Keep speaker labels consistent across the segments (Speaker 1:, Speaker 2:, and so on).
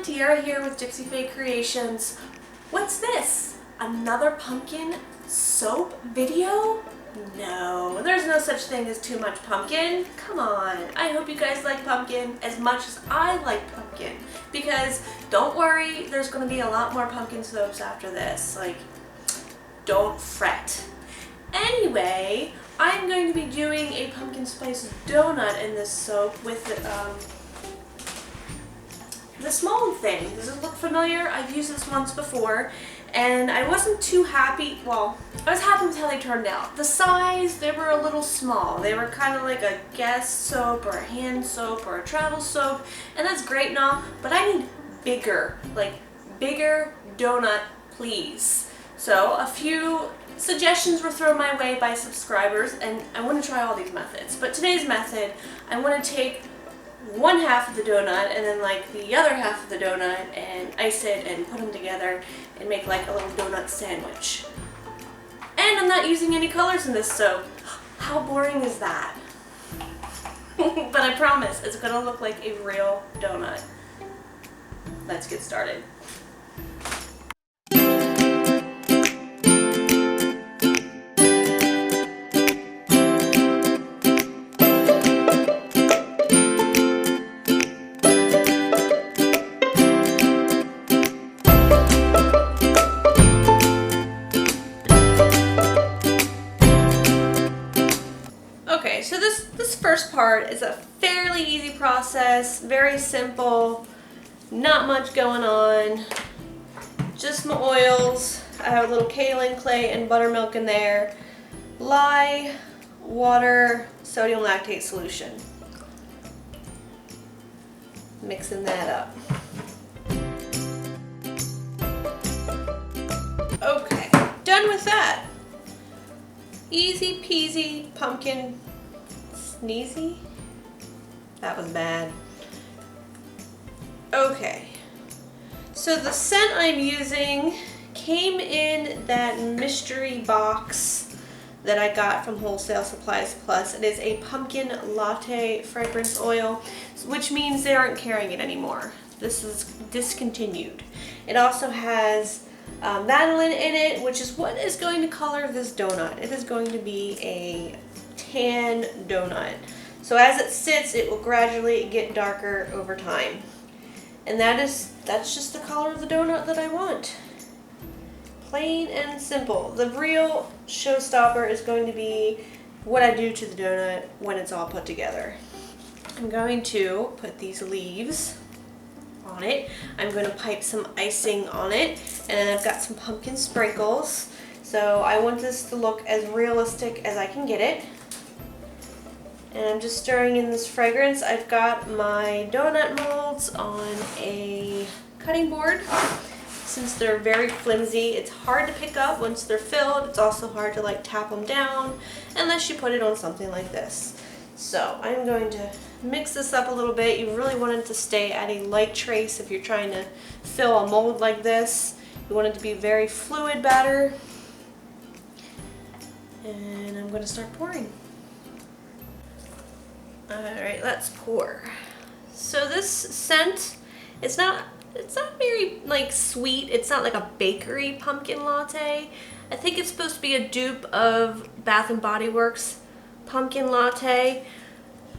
Speaker 1: everyone, Tiara here with Gypsyfae Creations. What's this? Another pumpkin soap video? No, there's no such thing as too much pumpkin. Come on. I hope you guys like pumpkin as much as I like pumpkin. Because don't worry, there's going to be a lot more pumpkin soaps after this. Like, don't fret. Anyway, I'm going to be doing a pumpkin spice donut in this soap with the small thing. Does it look familiar? I've used this once before and I wasn't too happy. Well, I was happy with how they turned out. The size, they were a little small. They were kind of like a guest soap or a hand soap or a travel soap, and that's great and all, but I need bigger, like bigger donut, please. So a few suggestions were thrown my way by subscribers, and I want to try all these methods. But today's method, I want to take one half of the donut and then like the other half of the donut and ice it and put them together and make like a little donut sandwich. And I'm not using any colors in this soap. How boring is that? But I promise it's gonna look like a real donut. Let's get started. Okay, so this first part is a fairly easy process, very simple, not much going on, just my oils. I have a little kaolin clay and buttermilk in there, lye, water, sodium lactate solution. Mixing that up. Okay, done with that. Easy peasy pumpkin sneezy? That was bad. Okay, so the scent I'm using came in that mystery box that I got from Wholesale Supplies Plus. It is a pumpkin latte fragrance oil, which means they aren't carrying it anymore. This is discontinued. It also has vanillin in it, which is what is going to color this donut. It is going to be a tan donut. So as it sits, it will gradually get darker over time. And that's just the color of the donut that I want. Plain and simple. The real showstopper is going to be what I do to the donut when it's all put together. I'm going to put these leaves on it. I'm going to pipe some icing on it, and then I've got some pumpkin sprinkles. So I want this to look as realistic as I can get it. And I'm just stirring in this fragrance. I've got my donut molds on a cutting board. Since they're very flimsy, it's hard to pick up once they're filled. It's also hard to like tap them down unless you put it on something like this. So I'm going to mix this up a little bit. You really want it to stay at a light trace if you're trying to fill a mold like this. You want it to be very fluid batter. And I'm going to start pouring. Alright, let's pour. So this scent, it's not very like sweet. It's not like a bakery pumpkin latte. I think it's supposed to be a dupe of Bath & Body Works pumpkin latte.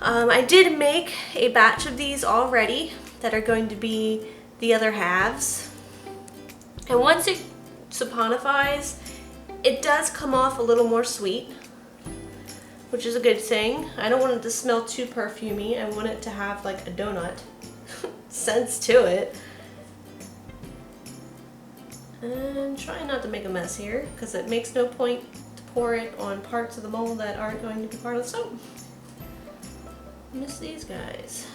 Speaker 1: I did make a batch of these already that are going to be the other halves. And once it saponifies, it does come off a little more sweet, which is a good thing. I don't want it to smell too perfumey. I want it to have like a donut sense to it. And try not to make a mess here, because it makes no point to pour it on parts of the mold that aren't going to be part of the soap. Miss these guys.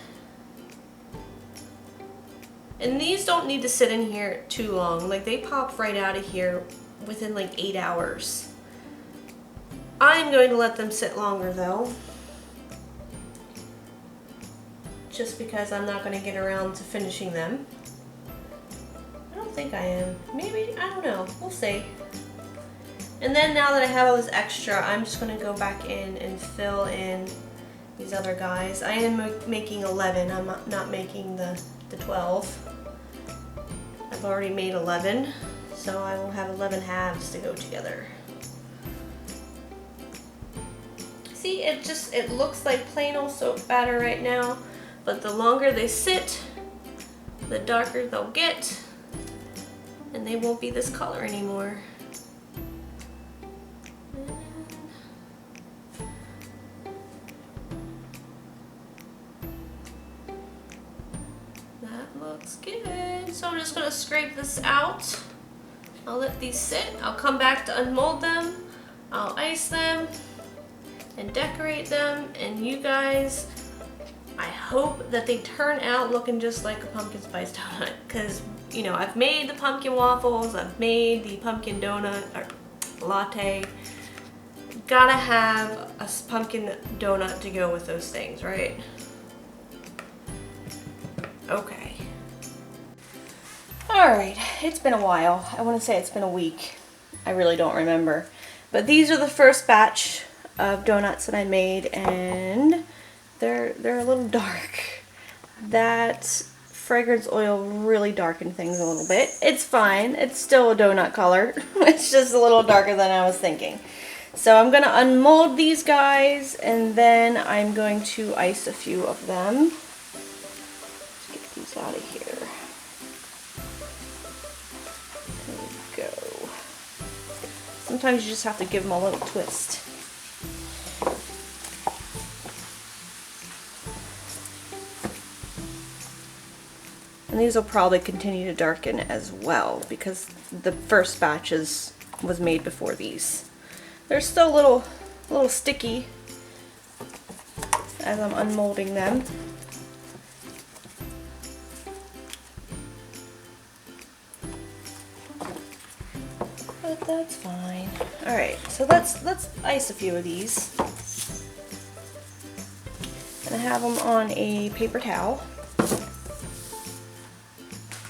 Speaker 1: And these don't need to sit in here too long. Like, they pop right out of here within like 8 hours. I'm going to let them sit longer though, just because I'm not going to get around to finishing them. I don't think I am. Maybe, I don't know. We'll see. And then now that I have all this extra, I'm just going to go back in and fill in these other guys. I am making 11. I'm not making the 12. I've already made 11, so I will have 11 halves to go together. See, it looks like plain old soap batter right now, but the longer they sit, the darker they'll get, and they won't be this color anymore. That looks good. So I'm just gonna scrape this out. I'll let these sit. I'll come back to unmold them. I'll ice them and decorate them, and you guys, I hope that they turn out looking just like a pumpkin spice donut, because you know, I've made the pumpkin waffles, I've made the pumpkin donut or latte. Gotta have a pumpkin donut to go with those things, right? Okay. Alright, it's been a while. I want to say it's been a week. I really don't remember. But these are the first batch of donuts that I made, and they're a little dark. That fragrance oil really darkened things a little bit. It's fine. It's still a donut color. It's just a little darker than I was thinking. So I'm going to unmold these guys, and then I'm going to ice a few of them. Let's get these out of here. There we go. Sometimes you just have to give them a little twist. And these will probably continue to darken as well, because the first batch was made before these. They're still a little sticky as I'm unmolding them. But that's fine. Alright, so let's ice a few of these. And I have them on a paper towel.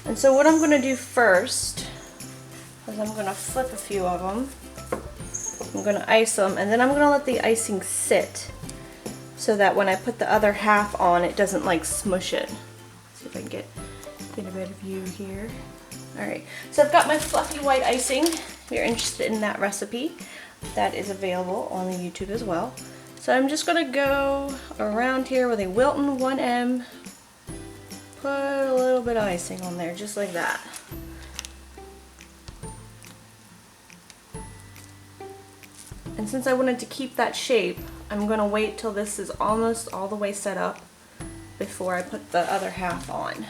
Speaker 1: And so what I'm going to do first is I'm going to flip a few of them. I'm going to ice them, and then I'm going to let the icing sit so that when I put the other half on, it doesn't like smush it. See if I can get a better view here. Alright, so I've got my fluffy white icing. If you're interested in that recipe, that is available on the YouTube as well. So I'm just going to go around here with a Wilton 1M. Put a little bit of icing on there, just like that. And since I wanted to keep that shape, I'm going to wait till this is almost all the way set up before I put the other half on.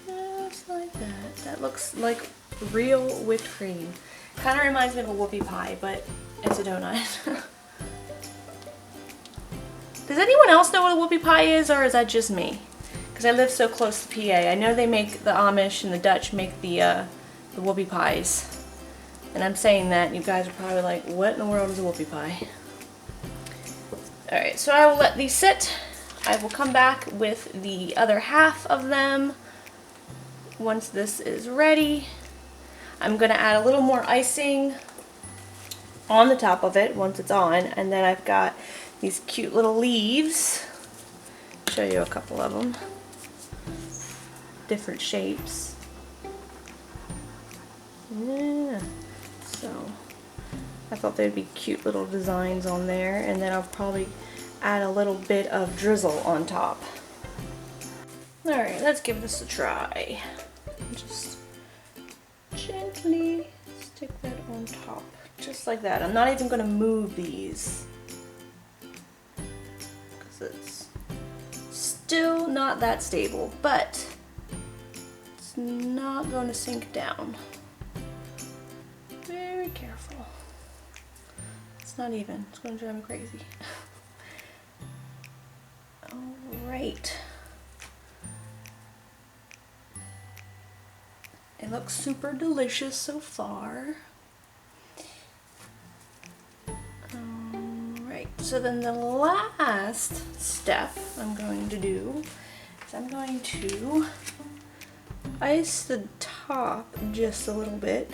Speaker 1: Just like that. That looks like real whipped cream. Kind of reminds me of a whoopie pie, but it's a donut. Does anyone else know what a whoopie pie is, or is that just me? Because I live so close to PA. I know they make the Amish and the Dutch make the whoopie pies. And I'm saying that, and you guys are probably like, what in the world is a whoopie pie? Alright, so I will let these sit. I will come back with the other half of them once this is ready. I'm going to add a little more icing on the top of it once it's on, and then I've got these cute little leaves. I'll show you a couple of them. Different shapes. Yeah. So I thought they'd be cute little designs on there, and then I'll probably add a little bit of drizzle on top. Alright, let's give this a try. Just gently stick that on top, just like that. I'm not even going to move these, it's still not that stable, but it's not going to sink down. Very careful. It's not even. It's going to drive me crazy. Alright. It looks super delicious so far. So then the last step I'm going to do is I'm going to ice the top just a little bit,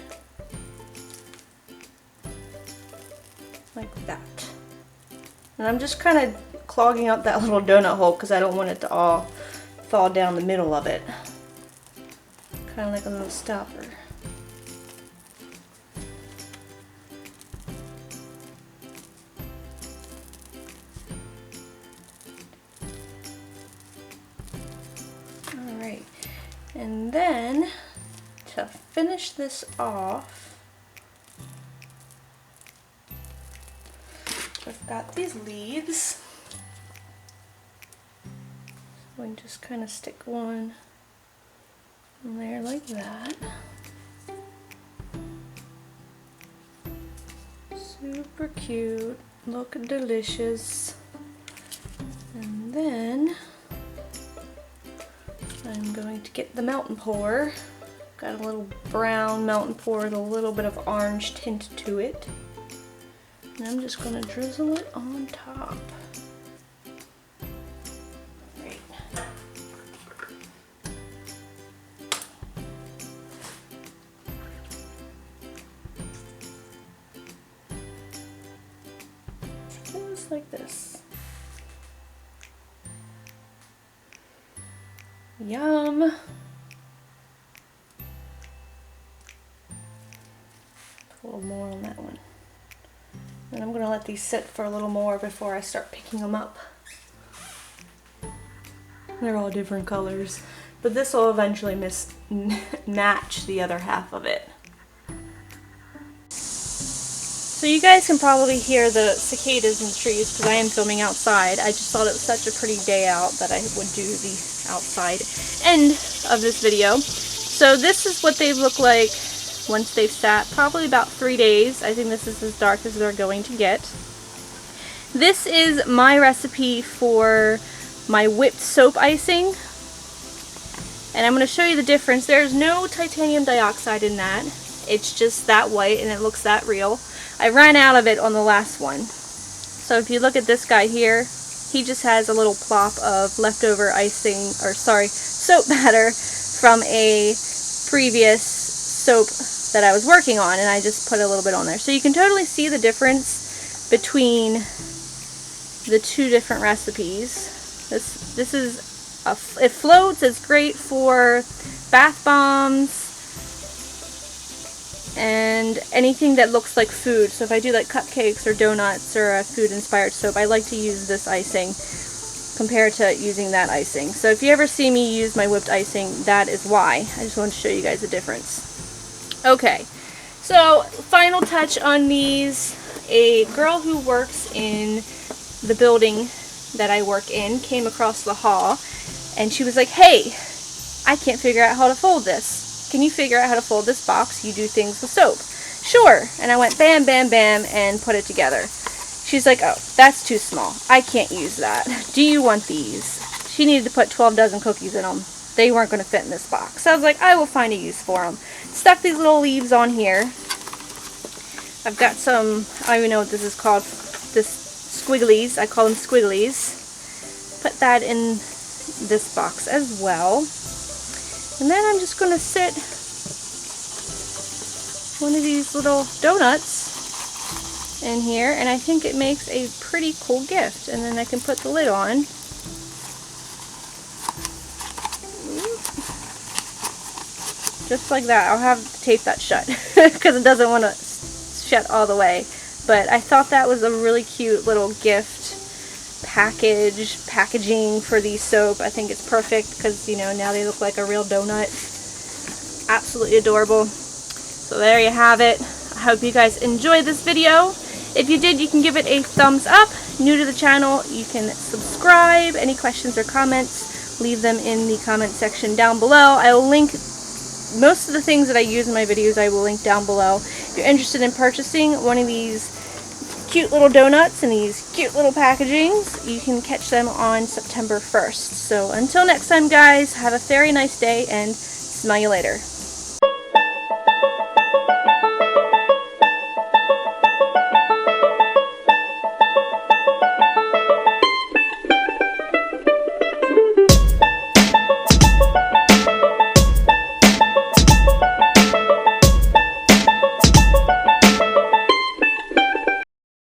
Speaker 1: like that. And I'm just kind of clogging up that little donut hole because I don't want it to all fall down the middle of it. Kind of like a little stopper. Alright, and then to finish this off, I've got these leaves. So I can just kind of stick one in there like that. Super cute, look delicious. And then I'm going to get the mountain pour. Got a little brown mountain pour with a little bit of orange tint to it. And I'm just going to drizzle it on top. Great. Just like this. Yum! Put a little more on that one. And I'm going to let these sit for a little more before I start picking them up. They're all different colors, but this will eventually match the other half of it. So you guys can probably hear the cicadas in the trees because I am filming outside. I just thought it was such a pretty day out that I would do the outside end of this video. So this is what they look like once they've sat, probably about 3 days. I think this is as dark as they're going to get. This is my recipe for my whipped soap icing. And I'm going to show you the difference. There's no titanium dioxide in that. It's just that white and it looks that real. I ran out of it on the last one. So if you look at this guy here, he just has a little plop of leftover icing, or sorry, soap batter from a previous soap that I was working on, and I just put a little bit on there. So you can totally see the difference between the two different recipes. This is, it floats, it's great for bath bombs, and anything that looks like food. So if I do like cupcakes or donuts or a food inspired soap, I like to use this icing compared to using that icing. So if you ever see me use my whipped icing, that is why. I just wanted to show you guys the difference. Okay, so final touch on these. A girl who works in the building that I work in came across the hall and she was like, hey, I can't figure out how to fold this. Can you figure out how to fold this box? You do things with soap. Sure. And I went bam, bam, bam, and put it together. She's like, oh, that's too small. I can't use that. Do you want these? She needed to put 12 dozen cookies in them. They weren't going to fit in this box. So I was like, I will find a use for them. Stuck these little leaves on here. I've got some, I don't even know what this is called. This squigglies. I call them squigglies. Put that in this box as well. And then I'm just going to sit one of these little donuts in here, and I think it makes a pretty cool gift. And then I can put the lid on. Just like that. I'll have to tape that shut because it doesn't want to shut all the way. But I thought that was a really cute little gift packaging for the soap. I think it's perfect because, you know, now they look like a real donut. Absolutely adorable. So there you have it. I hope you guys enjoyed this video. If you did, you can give it a thumbs up. New to the channel, you can subscribe. Any questions or comments, leave them in the comment section down below. I will link most of the things that I use in my videos. I will link down below. If you're interested in purchasing one of these cute little donuts and these cute little packagings, you can catch them on September 1st. So until next time, guys, have a very nice day and smell you later.